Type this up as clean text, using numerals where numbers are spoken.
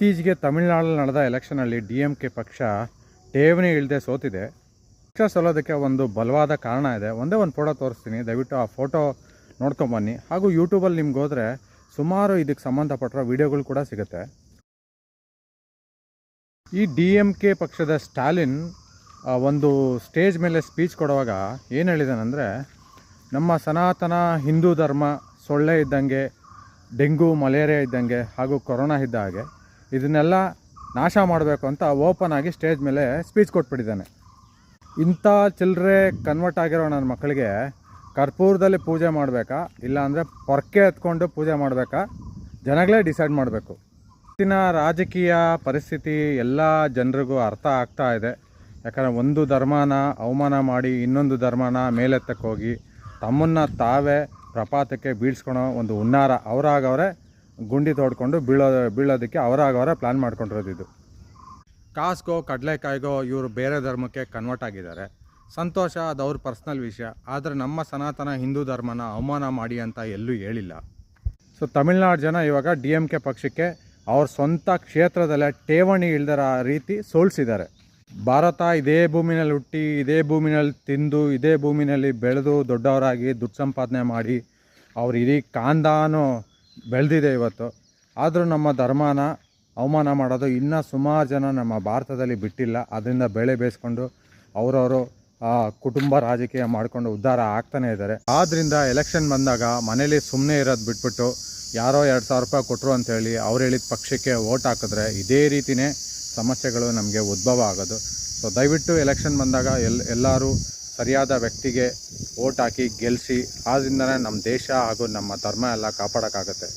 ಇತ್ತೀಚೆಗೆ ತಮಿಳುನಾಡಲ್ಲಿ ನಡೆದ ಎಲೆಕ್ಷನಲ್ಲಿ DMK ಪಕ್ಷ ಠೇವಣಿ ಇಲ್ಲದೆ ಸೋತಿದೆ. ಪಕ್ಷ ಸೋಲೋದಕ್ಕೆ ಒಂದು ಬಲವಾದ ಕಾರಣ ಇದೆ. ಒಂದೇ ಒಂದು ಫೋಟೋ ತೋರಿಸ್ತೀನಿ, ದಯವಿಟ್ಟು ಆ ಫೋಟೋ ನೋಡ್ಕೊಂಬನ್ನಿ. ಹಾಗೂ ಯೂಟ್ಯೂಬಲ್ಲಿ ನಿಮ್ಗೆ ಹೋದರೆ ಸುಮಾರು ಇದಕ್ಕೆ ಸಂಬಂಧಪಟ್ಟಿರೋ ವಿಡಿಯೋಗಳು ಕೂಡ ಸಿಗುತ್ತೆ. ಈ DMK ಪಕ್ಷದ ಸ್ಟಾಲಿನ್ ಒಂದು ಸ್ಟೇಜ್ ಮೇಲೆ ಸ್ಪೀಚ್ ಕೊಡುವಾಗ ಏನು ಹೇಳಿದಾನಂದರೆ, ನಮ್ಮ ಸನಾತನ ಹಿಂದೂ ಧರ್ಮ ಸೊಳ್ಳೆ ಇದ್ದಂಗೆ, ಡೆಂಗು ಮಲೇರಿಯಾ ಇದ್ದಂಗೆ ಹಾಗೂ ಕೊರೋನಾ ಇದ್ದ ಹಾಗೆ ಇದನ್ನೆಲ್ಲ ನಾಶ ಮಾಡಬೇಕು ಅಂತ ಓಪನ್ ಆಗಿ ಸ್ಟೇಜ್ ಮೇಲೆ ಸ್ಪೀಚ್ ಕೊಟ್ಬಿಟ್ಟಿದ್ದಾನೆ. ಇಂಥ ಚಿಲ್ಲರೆ ಕನ್ವರ್ಟ್ ಆಗಿರೋ ನನ್ನ ಮಕ್ಕಳಿಗೆ ಕರ್ಪೂರದಲ್ಲಿ ಪೂಜೆ ಮಾಡಬೇಕಾ ಇಲ್ಲಾಂದರೆ ಪೊರ್ಕೆ ಎತ್ಕೊಂಡು ಪೂಜೆ ಮಾಡಬೇಕಾ ಜನಗಳೇ ಡಿಸೈಡ್ ಮಾಡಬೇಕು. ಇವತ್ತಿನ ರಾಜಕೀಯ ಪರಿಸ್ಥಿತಿ ಎಲ್ಲ ಜನರಿಗೂ ಅರ್ಥ ಆಗ್ತಾ ಇದೆ. ಯಾಕಂದರೆ ಒಂದು ಧರ್ಮನ ಅವಮಾನ ಮಾಡಿ ಇನ್ನೊಂದು ಧರ್ಮನ ಮೇಲೆತ್ತಕ್ಕೆ ಹೋಗಿ ತಮ್ಮನ್ನು ತಾವೇ ಪ್ರಪಾತಕ್ಕೆ ಬೀಳ್ಸ್ಕೊಳೋ ಒಂದು ಹುನ್ನಾರ, ಅವರಾಗವರೇ ಗುಂಡಿ ತೋಡ್ಕೊಂಡು ಬೀಳೋದಕ್ಕೆ ಅವರಾಗವರೇ ಪ್ಲ್ಯಾನ್ ಮಾಡ್ಕೊಂಡಿರೋದು. ಇದು ಕಾಸ್ಗೋ ಕಡಲೆಕಾಯಿಗೋ ಇವರು ಬೇರೆ ಧರ್ಮಕ್ಕೆ ಕನ್ವರ್ಟ್ ಆಗಿದ್ದಾರೆ. ಸಂತೋಷ, ಅದು ಅವ್ರ ಪರ್ಸ್ನಲ್ ವಿಷಯ. ಆದರೆ ನಮ್ಮ ಸನಾತನ ಹಿಂದೂ ಧರ್ಮನ ಅವಮಾನ ಮಾಡಿ ಅಂತ ಎಲ್ಲೂ ಹೇಳಿಲ್ಲ. ಸೊ ತಮಿಳ್ನಾಡು ಜನ ಇವಾಗ DMK ಪಕ್ಷಕ್ಕೆ ಅವ್ರ ಸ್ವಂತ ಕ್ಷೇತ್ರದಲ್ಲೇ ಠೇವಣಿ ಇಲ್ದರ ರೀತಿ ಸೋಲಿಸಿದ್ದಾರೆ. ಭಾರತ ಇದೇ ಭೂಮಿನಲ್ಲಿ ಹುಟ್ಟಿ, ಇದೇ ಭೂಮಿನಲ್ಲಿ ತಿಂದು, ಇದೇ ಭೂಮಿನಲ್ಲಿ ಬೆಳೆದು ದೊಡ್ಡವರಾಗಿ ದುಡ್ಡು ಸಂಪಾದನೆ ಮಾಡಿ ಅವ್ರು ಇಡೀ ಕಾಂದಾನು ಬೆಳೆದಿದೆ ಇವತ್ತು. ಆದರೂ ನಮ್ಮ ಧರ್ಮನ ಅವಮಾನ ಮಾಡೋದು ಇನ್ನೂ ಸುಮಾರು ಜನ ನಮ್ಮ ಭಾರತದಲ್ಲಿ ಬಿಟ್ಟಿಲ್ಲ. ಅದರಿಂದ ಬೆಳೆ ಬೇಯಿಸ್ಕೊಂಡು ಅವರವರು ಕುಟುಂಬ ರಾಜಕೀಯ ಮಾಡಿಕೊಂಡು ಉದ್ಧಾರ ಆಗ್ತಾನೇ ಇದ್ದಾರೆ. ಆದ್ದರಿಂದ ಎಲೆಕ್ಷನ್ ಬಂದಾಗ ಮನೇಲಿ ಸುಮ್ಮನೆ ಇರೋದು ಬಿಟ್ಬಿಟ್ಟು ಯಾರೋ 2,000 ರೂಪಾಯಿ ಕೊಟ್ಟರು ಅಂಥೇಳಿ ಅವ್ರು ಹೇಳಿದ ಪಕ್ಷಕ್ಕೆ ವೋಟ್ ಹಾಕಿದ್ರೆ ಇದೇ ರೀತಿಯೇ ಸಮಸ್ಯೆಗಳು ನಮಗೆ ಉದ್ಭವ ಆಗೋದು. ಸೊ ದಯವಿಟ್ಟು ಎಲೆಕ್ಷನ್ ಬಂದಾಗ ಎಲ್ಲರೂ ಸರಿಯಾದ ವ್ಯಕ್ತಿಗೆ ವೋಟ್ ಹಾಕಿ ಗೆಲ್ಲಿಸಿ. ಆದ್ದರಿಂದನೇ ನಮ್ಮ ದೇಶ ಹಾಗೂ ನಮ್ಮ ಧರ್ಮ ಎಲ್ಲ ಕಾಪಾಡೋಕ್ಕಾಗತ್ತೆ.